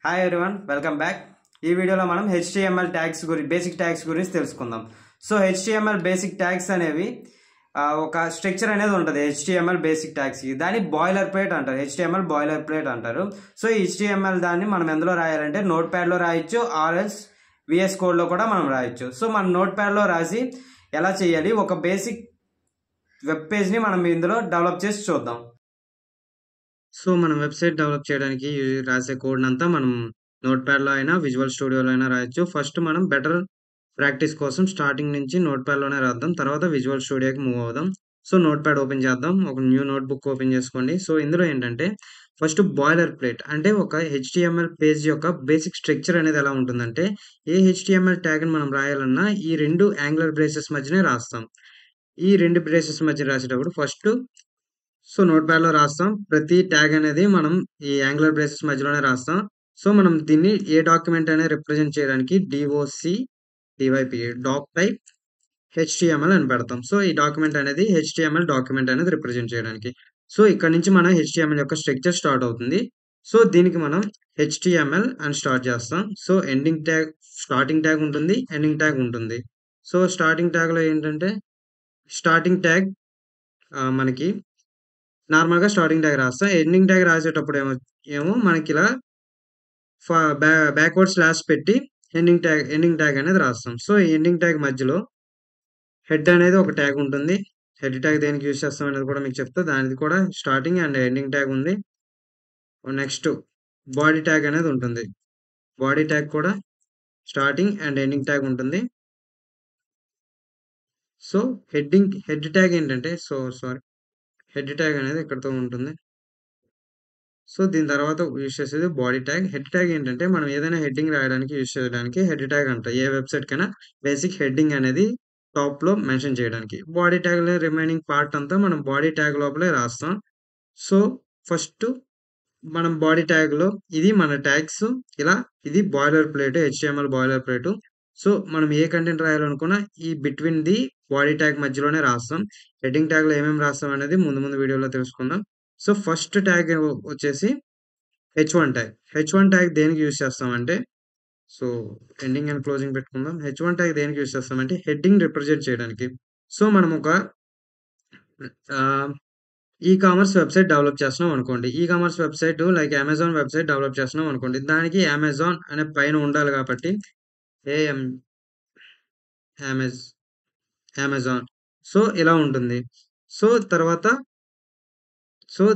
Hi everyone, welcome back. ఈ వీడియోలో మనం HTML ట్యాగ్స్ బేసిక్ ట్యాగ్స్ గురించి తెలుసుకుందాం. సో HTML బేసిక్ ట్యాగ్స్ అనేవి ఒక స్ట్రక్చర్ అనేది ఉంటుంది. HTML బేసిక్ ట్యాగ్స్ దాన్ని బాయిలర్ ప్లేట్ అంటారు. HTML బాయిలర్ ప్లేట్ అంటారు. సో ఈ HTML దాన్ని మనం ఎందులో రాయాలంటే నోట్ ప్యాడ్లో రాయొచ్చు, ఆర్ఎల్స్ VS కోడ్లో కూడా మనం రాయొచ్చు. సో మనం నోట్ ప్యాడ్లో రాసి ఎలా చేయాలి, ఒక బేసిక్ వెబ్ పేజ్ని మనం ఇందులో డెవలప్ చేసి చూద్దాం. సో మనం వెబ్సైట్ డెవలప్ చేయడానికి రాసే కోడ్ అంతా మనం నోట్ ప్యాడ్లో అయినా విజువల్ స్టూడియోలో అయినా రాయొచ్చు. ఫస్ట్ మనం బెటర్ ప్రాక్టీస్ కోసం స్టార్టింగ్ నుంచి నోట్ ప్యాడ్లోనే రాద్దాం, తర్వాత విజువల్ స్టూడియోకి మూవ్ అవుదాం. సో నోట్ ప్యాడ్ ఓపెన్ చేద్దాం, ఒక న్యూ నోట్ బుక్ ఓపెన్ చేసుకోండి. సో ఇందులో ఏంటంటే ఫస్ట్ బాయిలర్ ప్లేట్ అంటే ఒక HTML పేజ్ యొక్క బేసిక్ స్ట్రక్చర్ అనేది ఎలా ఉంటుందంటే, ఏ HTML ట్యాగ్ని మనం రాయాలన్నా ఈ రెండు యాంగులర్ బ్రేసెస్ మధ్యనే రాస్తాం. ఈ రెండు బ్రేసెస్ మధ్య రాసేటప్పుడు ఫస్ట్ సో నోట్ ప్యాడ్లో రాస్తాం. ప్రతి ట్యాగ్ అనేది మనం ఈ యాంగులర్ బ్రేసెస్ మధ్యలోనే రాస్తాం. సో మనం దీన్ని ఏ డాక్యుమెంట్ అనేది రిప్రజెంట్ చేయడానికి డాక్ టైప్ HTML అని పెడతాం. సో ఈ డాక్యుమెంట్ అనేది HTML డాక్యుమెంట్ అనేది రిప్రజెంట్ చేయడానికి. సో ఇక్కడ నుంచి మనం HTML యొక్క స్ట్రక్చర్ స్టార్ట్ అవుతుంది. సో దీనికి మనం HTML అని స్టార్ట్ చేస్తాం. So ending tag, starting tag ఉంటుంది, ఎండింగ్ ట్యాగ్ ఉంటుంది. సో స్టార్టింగ్ ట్యాగ్లో ఏంటంటే స్టార్టింగ్ ట్యాగ్ మనకి నార్మల్‌గా స్టార్టింగ్ ట్యాగ్ రాస్తాం. ఎండింగ్ ట్యాగ్ రాసేటప్పుడు ఏమో మనకి ఇలా బ్యాక్వర్డ్ స్లాష్ పెట్టి ఎండింగ్ ట్యాగ్ అనేది రాస్తాం. సో ఎండింగ్ ట్యాగ్ మధ్యలో హెడ్ అనేది ఒక ట్యాగ్ ఉంటుంది. హెడ్ ట్యాగ్ దేనికి యూజ్ చేస్తాం అనేది కూడా మీకు చెప్తా. దానిది కూడా స్టార్టింగ్ అండ్ ఎండింగ్ ట్యాగ్ ఉంది. నెక్స్ట్ బాడీ ట్యాగ్ అనేది ఉంటుంది. బాడీ ట్యాగ్ కూడా స్టార్టింగ్ అండ్ ఎండింగ్ ట్యాగ్ ఉంటుంది. సో హెడ్ ట్యాగ్ ఏంటంటే హెడ్ ట్యాగ్ అనేది ఇక్కడితో ఉంటుంది. సో దీని తర్వాత యూజ్ చేసేది బాడీ ట్యాగ్. హెడ్ ట్యాగ్ ఏంటంటే మనం ఏదైనా హెడ్డింగ్ రాయడానికి యూజ్ చేయడానికి హెడ్ ట్యాగ్ అంటారు. ఏ వెబ్సైట్ కైనా బేసిక్ హెడ్డింగ్ అనేది టాప్ లో మెన్షన్ చేయడానికి. బాడీ ట్యాగ్ లో రిమైనింగ్ పార్ట్ అంతా మనం బాడీ ట్యాగ్ లోపలే రాస్తాం. సో ఫస్ట్ మనం బాడీ ట్యాగ్ లో ఇది మన ట్యాగ్స్ ఇలా, ఇది boiler plate, HTML boiler plate. So మనం ఏ కంటెంట్ రాయాలనుకున్నా ఈ బిట్వీన్ ది బాడీ ట్యాగ్ మధ్యలోనే రాస్తాం. హెడ్డింగ్ ట్యాగ్ లో ఏమేమి రాస్తాం అనేది ముందు వీడియోలో తెలుసుకుందాం. సో ఫస్ట్ ట్యాగ్ వచ్చేసి H1 ట్యాగ్. H1 ట్యాగ్ దేనికి యూజ్ చేస్తామంటే, సో ఎండింగ్ అండ్ క్లోజింగ్ పెట్టుకుందాం. H1 ట్యాగ్ దేనికి యూజ్ చేస్తామంటే హెడ్డింగ్ రిప్రజెంట్ చేయడానికి. సో మనం ఒక ఈ కామర్స్ వెబ్సైట్ డెవలప్ చేస్తున్నాం అనుకోండి. E commerce website like Amazon website develop చేస్తున్నాం అనుకోండి. దానికి అమెజాన్ అనే పైన ఉండాలి కాబట్టి ఏఎం అమెజాన్. సో ఇలా ఉంటుంది. సో తర్వాత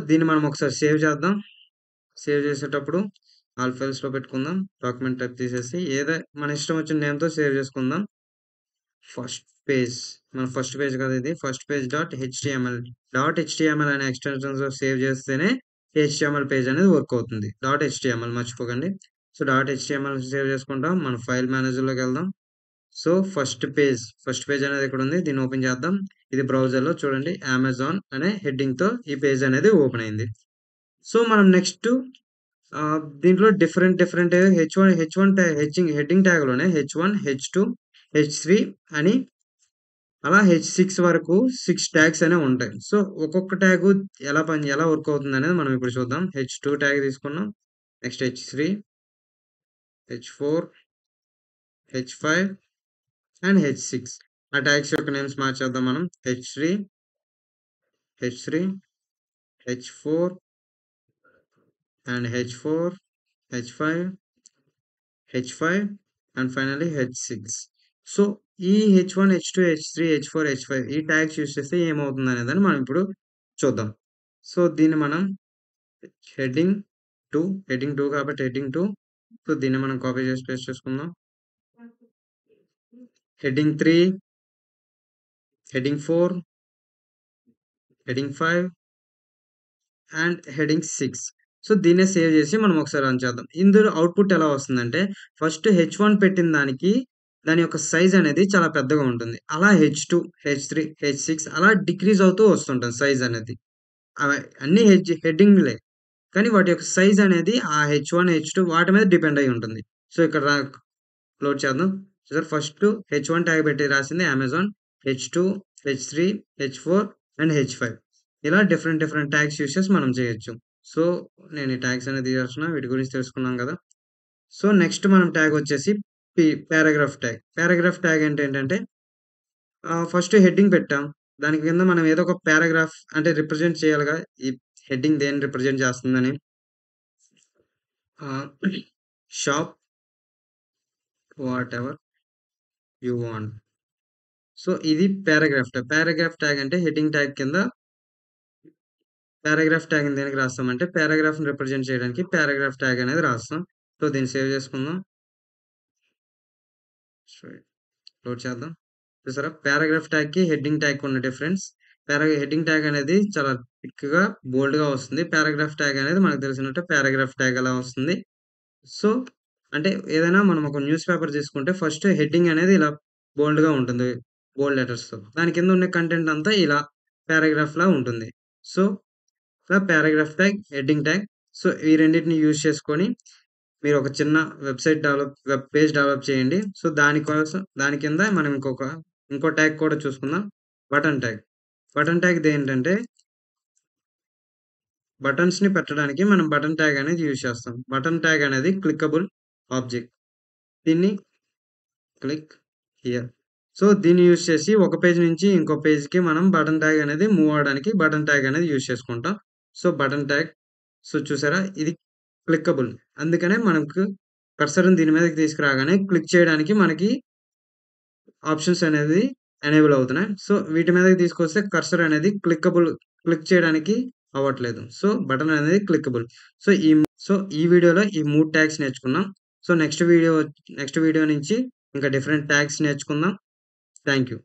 దీన్ని మనం ఒకసారి సేవ్ చేద్దాం. సేవ్ చేసేటప్పుడు ఆల్ ఫైల్స్‌లో పెట్టుకుందాం. డాక్యుమెంట్ టైప్ తీసేసి మన ఇష్టం వచ్చిన నేమ్‌తో సేవ్ చేసుకుందాం. ఫస్ట్ పేజ్ కాదు ఇది. ఫస్ట్ పేజ్ .html అనే ఎక్స్టెన్షన్‌తో సేవ్ చేస్తేనే HTML పేజ్ అనేది వర్క్ అవుతుంది. .html మర్చిపోకండి. సో .html సేవ్ చేసుకుంటాం. మన ఫైల్ మేనేజర్‌లోకి వెళ్దాం. సో ఫస్ట్ పేజ్ అనేది ఇక్కడ ఉంది. దీన్ని ఓపెన్ చేద్దాం. ఇది బ్రౌజర్‌లో చూడండి, అమెజాన్ అనే హెడ్డింగ్‌తో ఈ పేజ్ అనేది ఓపెన్ అయింది. సో మనం నెక్స్ట్ దీంట్లో different heading ట్యాగ్‌లోనే H1, H2, H3 అని అలా H6 వరకు 6 ట్యాగ్స్ అనేవి ఉంటాయి. సో ఒక్కొక్క ట్యాగ్ ఎలా వర్క్ అవుతుంది అనేది మనం ఇప్పుడు చూద్దాం. H2 ట్యాగ్ తీసుకున్నాం. Next H3, H4, H5 and H6. ఆ ట్యాగ్స్ యొక్క నేమ్స్ మార్చేద్దాం మనం. H3, H4 and H5 and finally H6. So ఈ H1, H2, H3, H4, H5 ఈ ట్యాగ్స్ యూజ్ చేస్తే ఏమవుతుంది అనేదని మనం ఇప్పుడు చూద్దాం. సో దీన్ని మనం హెడ్డింగ్ 2 కాబట్టి హెడ్డింగ్ 2. సో దీన్ని మనం కాపీ చేసి పేస్ట్ చేసుకుందాం. Heading 3, heading 4, heading 5 and heading 6. So దీన్నే సేవ్ చేసి మనం ఒకసారి రన్ చేద్దాం. ఇందులో అవుట్పుట్ ఎలా వస్తుందంటే, ఫస్ట్ H1 పెట్టిన దాని యొక్క సైజ్ అనేది చాలా పెద్దగా ఉంటుంది. అలా H2, H3, H6 అలా డిక్రీజ్ అవుతూ వస్తుంటుంది సైజ్ అనేది. అన్ని హెడ్డింగ్లే, కానీ వాటి యొక్క సైజ్ అనేది ఆ H1, H2 వాటి మీద డిపెండ్ అయి ఉంటుంది. సో ఇక్కడ క్లోజ్ చేద్దాం. సార్ ఫస్ట్ H1 ట్యాగ్ పెట్టి రాసింది Amazon, H2, H3, H4 and H5 ఇలా డిఫరెంట్ ట్యాగ్స్ యూజ్ చేసి మనం చేయొచ్చు. సో నేను ఈ ట్యాగ్స్ అనేది చేస్తున్నా. వీటి గురించి తెలుసుకున్నాం కదా. సో నెక్స్ట్ మనం ట్యాగ్ వచ్చేసి పారాగ్రాఫ్ ట్యాగ్. పారాగ్రాఫ్ ట్యాగ్ అంటే ఏంటంటే ఫస్ట్ హెడ్డింగ్ పెట్టాం. దాని కింద మనం ఏదో ఒక పారాగ్రాఫ్ అంటే రిప్రజెంట్ చేయాలిగా. ఈ హెడ్డింగ్ దేన్ని రిప్రజెంట్ చేస్తుందని. Shop what ever you want. So ఇది పారాగ్రాఫ్ ట్యాగ్. పారాగ్రాఫ్ ట్యాగ్ అంటే హెడ్డింగ్ ట్యాగ్ కింద పారాగ్రాఫ్ ట్యాగ్ దేనికి రాస్తామంటే పారాగ్రాఫ్ని రిప్రజెంట్ చేయడానికి పారాగ్రాఫ్ ట్యాగ్ అనేది రాస్తాం. సో దీన్ని సేవ్ చేసుకుందాం. లోడ్ చేద్దాం. చూసారా పారాగ్రాఫ్ ట్యాగ్ కి హెడ్డింగ్ ట్యాగ్ ఉన్న డిఫరెన్స్. హెడ్డింగ్ ట్యాగ్ అనేది చాలా థిక్ గా బోల్డ్ గా వస్తుంది. పారాగ్రాఫ్ ట్యాగ్ అనేది మనకు తెలిసినట్టు పారాగ్రాఫ్ ట్యాగ్ అలా వస్తుంది. సో అంటే ఏదైనా మనం ఒక న్యూస్ పేపర్ తీసుకుంటే ఫస్ట్ హెడ్డింగ్ అనేది ఇలా బోల్డ్ గా ఉంటుంది, బోల్డ్ లెటర్స్ తో. దాని కింద ఉన్న కంటెంట్ అంతా ఇలా పారాగ్రాఫ్ లా ఉంటుంది. సో ఇలా paragraph tag, heading tag. So ఈ రెండింటిని యూజ్ చేసుకొని మీరు ఒక చిన్న వెబ్ పేజ్ డెవలప్ చేయండి. సో దాని కింద మనం ఇంకో ట్యాగ్ కూడా చూసుకుందాం. Button tag. బటన్ ట్యాగ్ ఏంటంటే బటన్స్ ని పెట్టడానికి మనం బటన్ ట్యాగ్ అనేది యూజ్ చేస్తాం. బటన్ ట్యాగ్ అనేది క్లిక్కబుల్ ఆబ్జెక్ట్. దీన్ని క్లిక్ హియర్. సో దీన్ని యూజ్ చేసి ఒక పేజ్ నుంచి ఇంకో పేజ్ కి మనం బటన్ ట్యాగ్ అనేది మూవ్ అవడానికి బటన్ ట్యాగ్ అనేది యూజ్ చేసుకుంటాం. So button tag. సో చూసారా ఇది క్లిక్కబుల్. అందుకనే మనకు కర్సర్‌ని దీని మీదకి తీసుకురాగానే క్లిక్ చేయడానికి మనకి ఆప్షన్స్ అనేది ఎనేబుల్ అవుతున్నాయి. సో వీటి మీదకి తీసుకొస్తే కర్సర్ అనేది క్లిక్ చేయడానికి అవ్వట్లేదు. సో బటన్ అనేది క్లిక్కబుల్. సో ఈ వీడియోలో ఈ 3 ట్యాగ్స్ నేర్చుకున్నాం. సో నెక్స్ట్ వీడియో నుంచి ఇంకా డిఫరెంట్ ట్యాగ్స్ నేర్చుకుందాం. Thank you.